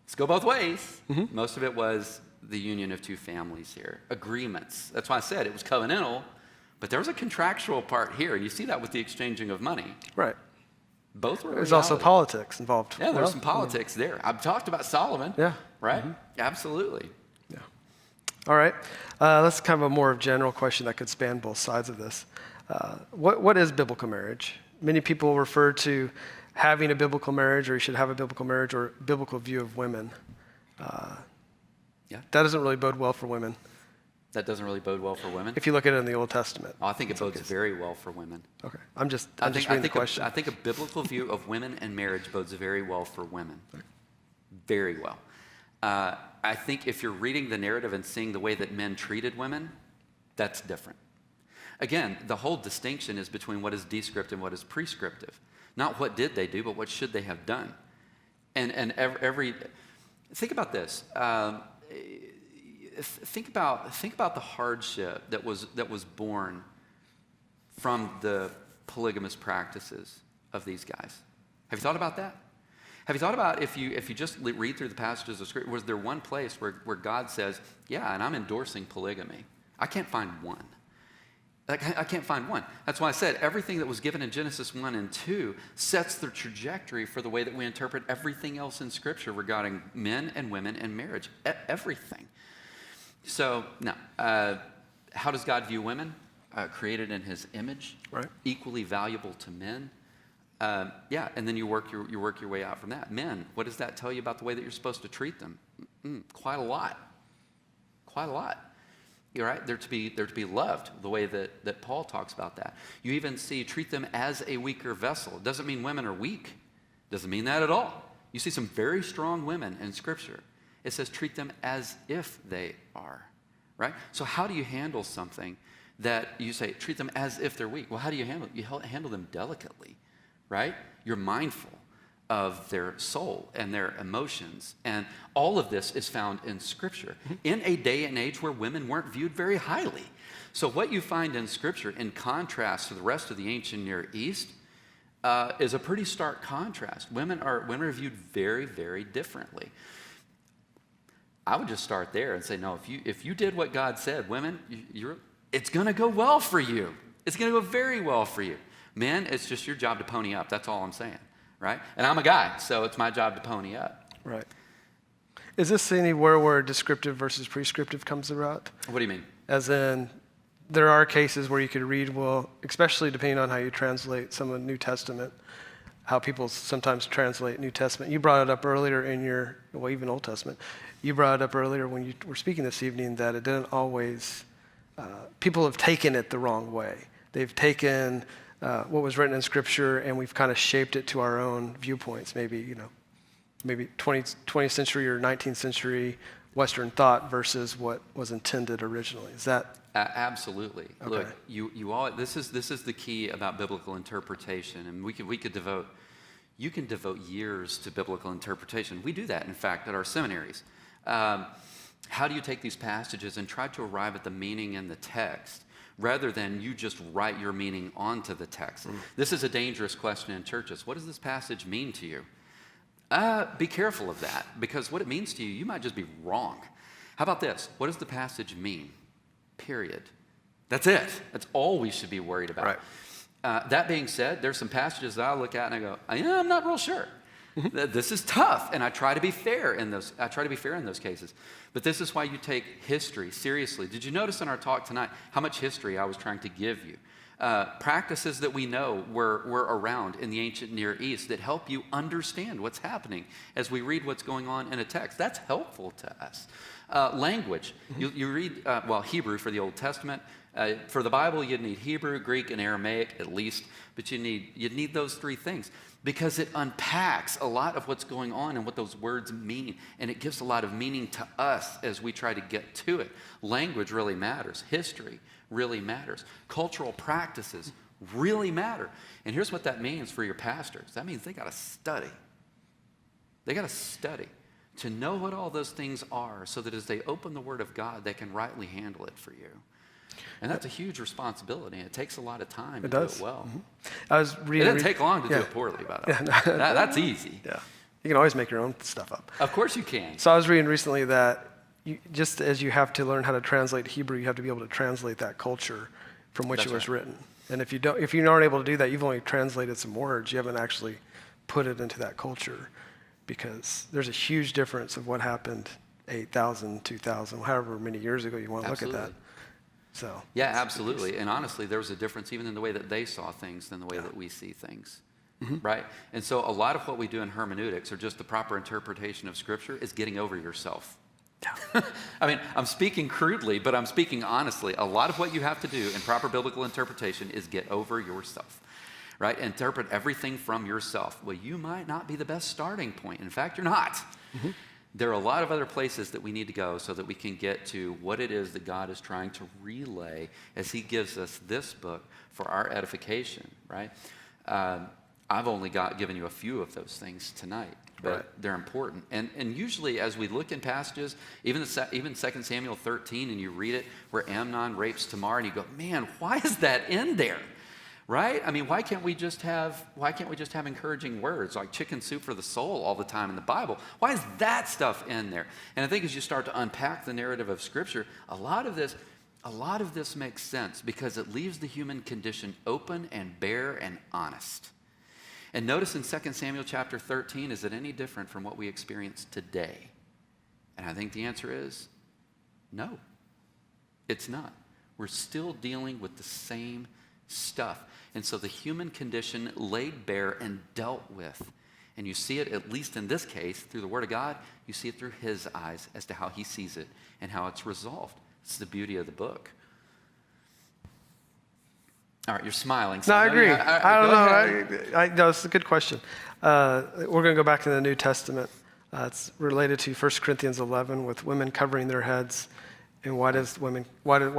Let's go both ways. Most of it was the union of two families here. Agreements. That's why I said it was covenantal, but there was a contractual part here. And you see that with the exchanging of money. Right. Both were There's also politics involved. Yeah, there's some politics there. I've talked about Solomon. Yeah. Right? Absolutely. Yeah. All right. That's kind of a more general question that could span both sides of this. What is biblical marriage? Many people refer to having a biblical marriage, or you should have a biblical marriage, or biblical view of women. Yeah. That doesn't really bode well for women. That doesn't really bode well for women? If you look at it in the Old Testament. Oh, I think it bodes very well for women. Okay. I'm just reading the question. I think a biblical view of women and marriage bodes very well for women. Very well. I think if you're reading the narrative and seeing the way that men treated women, that's different. Again, the whole distinction is between what is descriptive and what is prescriptive. Not what did they do, but what should they have done. And every think about this. Think about the hardship that was born from the polygamous practices of these guys. Have you thought about that? Have you thought about if you just read through the passages of Scripture, was there one place where God says, yeah, and I'm endorsing polygamy? I can't find one. I can't find one. That's why I said everything that was given in Genesis 1 and 2 sets the trajectory for the way that we interpret everything else in Scripture regarding men and women and marriage. Everything. So, now, how does God view women? Created in His image, right? Equally valuable to men. Yeah, and then you work your way out from that. Men, what does that tell you about the way that you're supposed to treat them? Quite a lot. Quite a lot. You're right. They're to be loved the way that Paul talks about that. You even see treat them as a weaker vessel. It doesn't mean women are weak. Doesn't mean that at all. You see some very strong women in Scripture. It says treat them as if they are, right? So how do you handle something that you say treat them as if they're weak? Well, how do you handle it? You handle them delicately, right? You're mindful of their soul and their emotions. And all of this is found in Scripture in a day and age where women weren't viewed very highly. So what you find in Scripture, in contrast to the rest of the ancient Near East, is a pretty stark contrast. Women are viewed very, very differently. I would just start there and say, no, if you did what God said, women, it's going to go well for you. It's going to go very well for you. Men, it's just your job to pony up. That's all I'm saying. Right? And I'm a guy, so it's my job to pony up. Right. Is this anywhere where descriptive versus prescriptive comes about? What do you mean? As in, there are cases where you could read, well, especially depending on how you translate some of the New Testament, how people sometimes translate New Testament. You brought it up earlier even Old Testament. You brought it up earlier when you were speaking this evening that it didn't always, people have taken it the wrong way. They've taken what was written in Scripture, and we've kind of shaped it to our own viewpoints. Maybe 20th century or 19th century Western thought versus what was intended originally. Is that? Absolutely. Okay. Look, this is the key about biblical interpretation, and you can devote years to biblical interpretation. We do that, in fact, at our seminaries. How do you take these passages and try to arrive at the meaning in the text, rather than you just write your meaning onto the text? This is a dangerous question in churches. What does this passage mean to you? Be careful of that, because what it means to you, you might just be wrong. How about this? What does the passage mean? Period. That's it. That's all we should be worried about. Right. That being said, there's some passages that I look at and I go, I'm not real sure. This is tough, and I try to be fair in those. Cases. But this is why you take history seriously. Did you notice in our talk tonight how much history I was trying to give you? Practices that we know were around in the ancient Near East that help you understand what's happening as we read what's going on in a text. That's helpful to us. Language. You read, Hebrew for the Old Testament. For the Bible, you'd need Hebrew, Greek, and Aramaic at least, but you'd need those three things because it unpacks a lot of what's going on and what those words mean, and it gives a lot of meaning to us as we try to get to it. Language really matters. History really matters. Cultural practices really matter. And here's what that means for your pastors. That means they got to study. They got to study to know what all those things are so that as they open the Word of God, they can rightly handle it for you. And that's a huge responsibility. It takes a lot of time to do it well. I was reading. It doesn't take long to do it poorly, by the way. That's easy. Yeah. You can always make your own stuff up. Of course you can. So I was reading recently that just as you have to learn how to translate Hebrew, you have to be able to translate that culture from which it was written. And if you aren't able to do that, you've only translated some words. You haven't actually put it into that culture, because there's a huge difference of what happened 8,000, 2,000, however many years ago you want to look at that. So yeah, absolutely. And honestly, there was a difference even in the way that they saw things than the way that we see things. Right? And so a lot of what we do in hermeneutics, or just the proper interpretation of Scripture, is getting over yourself. I mean, I'm speaking crudely, but I'm speaking honestly. A lot of what you have to do in proper biblical interpretation is get over yourself, right? Interpret everything from yourself. Well, you might not be the best starting point. In fact, you're not. There are a lot of other places that we need to go so that we can get to what it is that God is trying to relay as He gives us this book for our edification, right? I've only given you a few of those things tonight, but they're important. And usually as we look in passages, even 2 Samuel 13, and you read it where Amnon rapes Tamar, and you go, man, why is that in there? Right? I mean, why can't we just have encouraging words like chicken soup for the soul all the time in the Bible? Why is that stuff in there? And I think as you start to unpack the narrative of Scripture, a lot of this makes sense because it leaves the human condition open and bare and honest. And notice in 2 Samuel chapter 13, is it any different from what we experience today? And I think the answer is no, it's not. We're still dealing with the same stuff. And so the human condition laid bare and dealt with. And you see it, at least in this case, through the Word of God, you see it through His eyes as to how He sees it and how it's resolved. It's the beauty of the book. All right, you're smiling. No, I agree. I don't know. No, it's a good question. We're going to go back to the New Testament. It's related to 1 Corinthians 11 with women covering their heads. And why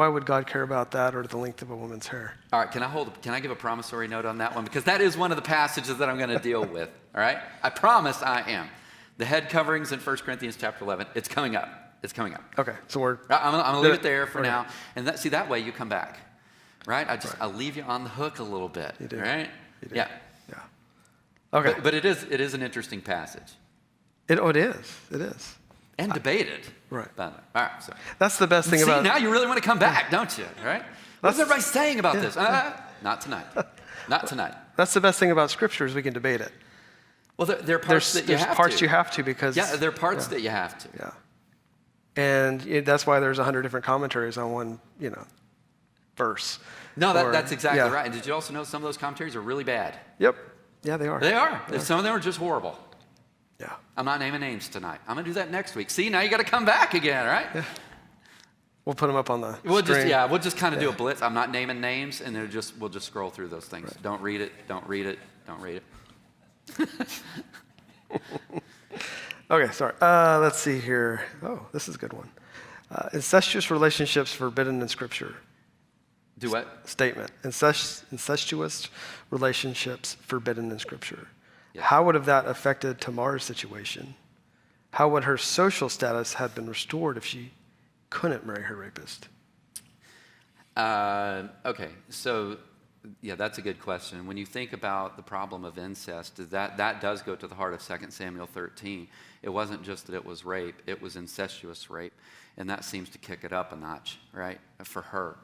would God care about that or the length of a woman's hair? All right, can I give a promissory note on that one? Because that is one of the passages that I'm going to deal with, all right? I promise I am. The head coverings in 1 Corinthians chapter 11, it's coming up. It's coming up. Okay, so I'm going to leave it there for now. And that way you come back, right? I'll leave you on the hook a little bit, You do. right? You do. Yeah. Okay. But it is an interesting passage. It is. It is. And debated. Right. By the way. All right. So. That's the best thing See, about. now you really want to come back, don't you? Right? What's everybody saying about this? Not tonight. Not tonight. That's the best thing about Scripture is we can debate it. Well, there are parts that you have to. There's parts you have to because. Yeah, there are parts that you have to. Yeah. And that's why there's 100 different commentaries on one, verse. No, that's exactly right. And did you also know some of those commentaries are really bad? Yep. Yeah, they are. They are. Some of them are just horrible. Yeah. I'm not naming names tonight. I'm going to do that next week. See, now you got to come back again, right? Yeah. We'll put them up on the screen. screen. We'll just kind of do a blitz. I'm not naming names, and we'll just scroll through those things. Right. Don't read it. Don't read it. Don't read it. Okay, sorry. Let's see here. Oh, this is a good one. Incestuous relationships forbidden in Scripture. Do what? Statement. Incestuous relationships forbidden in Scripture. Yeah. How would have that affected Tamar's situation? How would her social status have been restored if she couldn't marry her rapist? Okay, so yeah, that's a good question. When you think about the problem of incest, that does go to the heart of 2 Samuel 13. It wasn't just that it was rape, it was incestuous rape. And that seems to kick it up a notch, right, for her.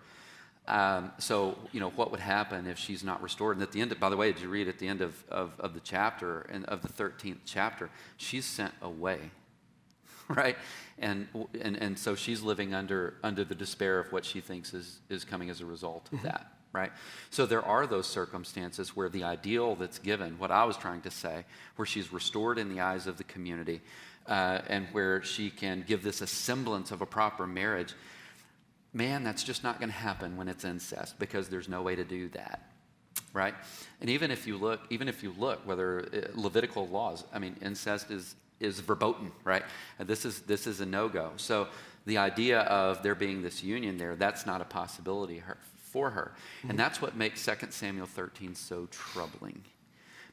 So, what would happen if she's not restored? And at the end, by the way, did you read at the end of the chapter, and of the 13th chapter, she's sent away, right? And so she's living under the despair of what she thinks is coming as a result of that, right? So there are those circumstances where the ideal that's given, what I was trying to say, where she's restored in the eyes of the community, and where she can give this a semblance of a proper marriage. Man, that's just not going to happen when it's incest, because there's no way to do that, right? And even if you look, whether Levitical laws, incest is verboten, right? And this is a no-go. So the idea of there being this union there, that's not a possibility for her. And that's what makes 2 Samuel 13 so troubling.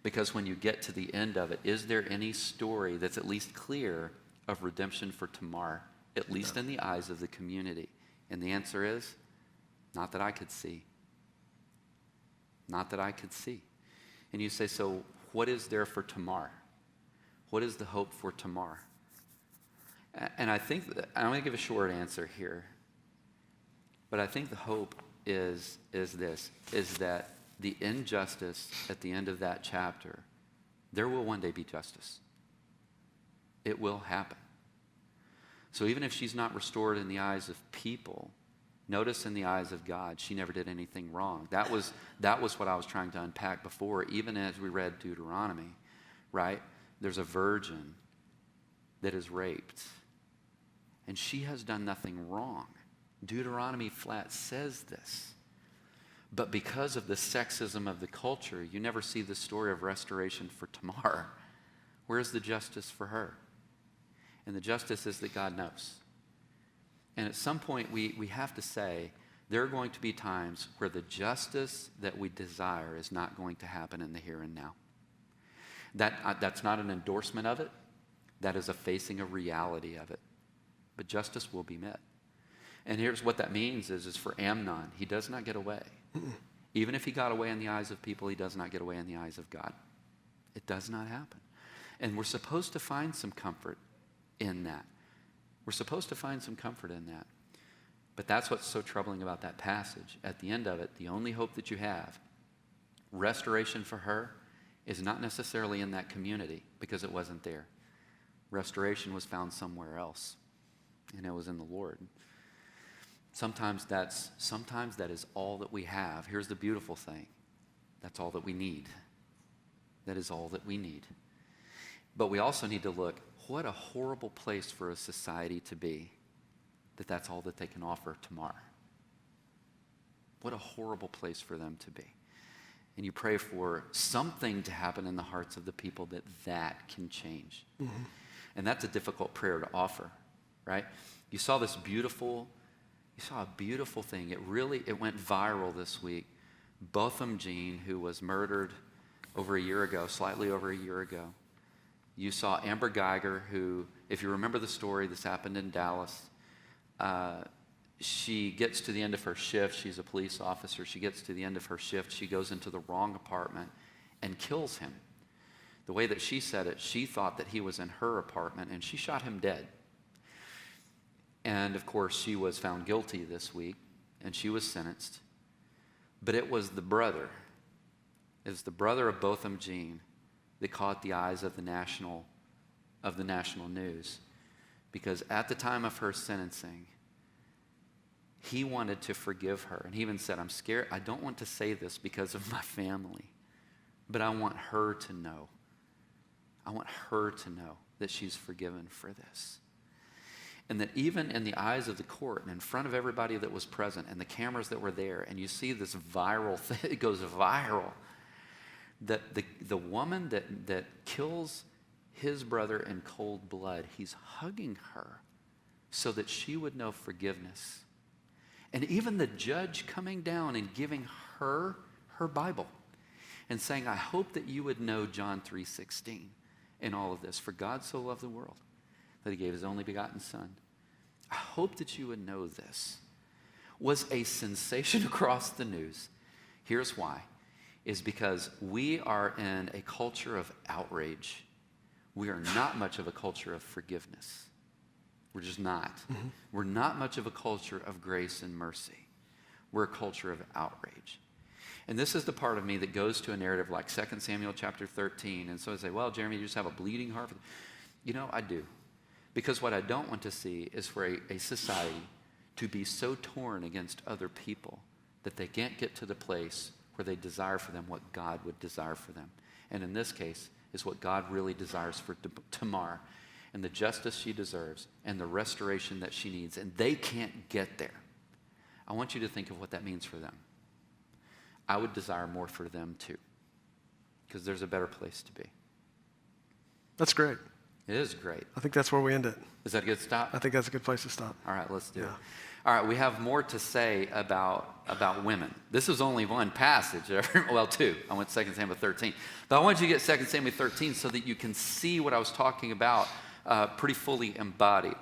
Because when you get to the end of it, is there any story that's at least clear of redemption for Tamar, at least in the eyes of the community? And the answer is, not that I could see. Not that I could see. And you say, so what is there for Tamar? What is the hope for Tamar? And I think I'm going to give a short answer here. But I think the hope is that the injustice at the end of that chapter, there will one day be justice. It will happen. So even if she's not restored in the eyes of people, notice in the eyes of God, she never did anything wrong. That was what I was trying to unpack before, even as we read Deuteronomy, right? There's a virgin that is raped, and she has done nothing wrong. Deuteronomy flat says this. But because of the sexism of the culture, you never see the story of restoration for Tamar. Where's the justice for her? And the justice is that God knows. And at some point, we have to say, there are going to be times where the justice that we desire is not going to happen in the here and now. That's not an endorsement of it. That is a facing a reality of it. But justice will be met. And here's what that means is for Amnon, he does not get away. Even if he got away in the eyes of people, he does not get away in the eyes of God. It does not happen. And we're supposed to find some comfort in that. We're supposed to find some comfort in that. But that's what's so troubling about that passage. At the end of it, the only hope that you have, restoration for her, is not necessarily in that community, because it wasn't there. Restoration was found somewhere else, and it was in the Lord. Sometimes that is all that we have. Here's the beautiful thing. That's all that we need. That is all that we need. But we also need to look, what a horrible place for a society to be that that's all that they can offer tomorrow. What a horrible place for them to be. And you pray for something to happen in the hearts of the people that can change. Mm-hmm. And that's a difficult prayer to offer, right? You saw a beautiful thing. It went viral this week. Botham Jean, who was murdered slightly over a year ago. You saw Amber Geiger, who, if you remember the story, this happened in Dallas. She gets to the end of her shift. She's a police officer. She gets to the end of her shift. She goes into the wrong apartment and kills him. The way that she said it, she thought that he was in her apartment, and she shot him dead. And, of course, she was found guilty this week, and she was sentenced. But it was the brother of Botham Jean that caught the eyes of the national news. Because at the time of her sentencing, he wanted to forgive her. And he even said, I'm scared. I don't want to say this because of my family, but I want her to know. I want her to know that she's forgiven for this. And that even in the eyes of the court and in front of everybody that was present and the cameras that were there, and you see this viral thing, it goes viral, that the woman that kills his brother in cold blood, he's hugging her so that she would know forgiveness. And even the judge coming down and giving her Bible and saying, I hope that you would know John 3:16 in all of this. For God so loved the world that he gave his only begotten son. I hope that you would know this. Was a sensation across the news. Here's why. Is because we are in a culture of outrage. We are not much of a culture of forgiveness. We're just not. Mm-hmm. We're not much of a culture of grace and mercy. We're a culture of outrage. And this is the part of me that goes to a narrative like 2 Samuel chapter 13. And so I say, well, Jeremy, you just have a bleeding heart. You know, I do. Because what I don't want to see is for a society to be so torn against other people that they can't get to the place where they desire for them what God would desire for them. And in this case, is what God really desires for Tamar, and the justice she deserves, and the restoration that she needs. And they can't get there. I want you to think of what that means for them. I would desire more for them too, because there's a better place to be. That's great. It is great. I think that's where we end it. Is that a good stop? I think that's a good place to stop. All right, let's do it. All right, we have more to say about women. This is only one passage, well, two. I went 2 Samuel 13. But I want you to get 2 Samuel 13 so that you can see what I was talking about pretty fully embodied.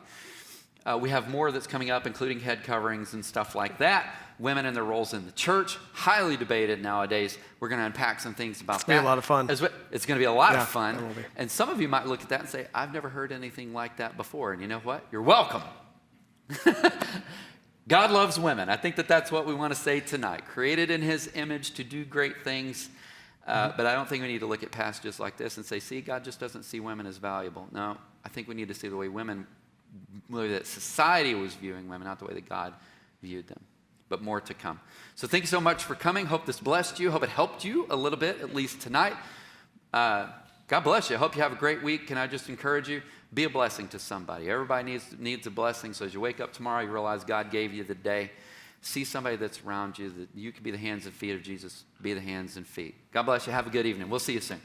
We have more that's coming up, including head coverings and stuff like that. Women and their roles in the church, highly debated nowadays. We're going to unpack some things about that. It's going to be a lot of fun. It's going to be a lot of fun. It will be. And some of you might look at that and say, I've never heard anything like that before. And you know what? You're welcome. God loves women. I think that's what we want to say tonight. Created in his image to do great things. But I don't think we need to look at passages like this and say, see, God just doesn't see women as valuable. No, I think we need to see the way that society was viewing women, not the way that God viewed them. But more to come. So thank you so much for coming. Hope this blessed you. Hope it helped you a little bit, at least tonight. God bless you. I hope you have a great week. Can I just encourage you? Be a blessing to somebody. Everybody needs a blessing. So as you wake up tomorrow, you realize God gave you the day. See somebody that's around you, that you can be the hands and feet of Jesus. Be the hands and feet. God bless you. Have a good evening. We'll see you soon.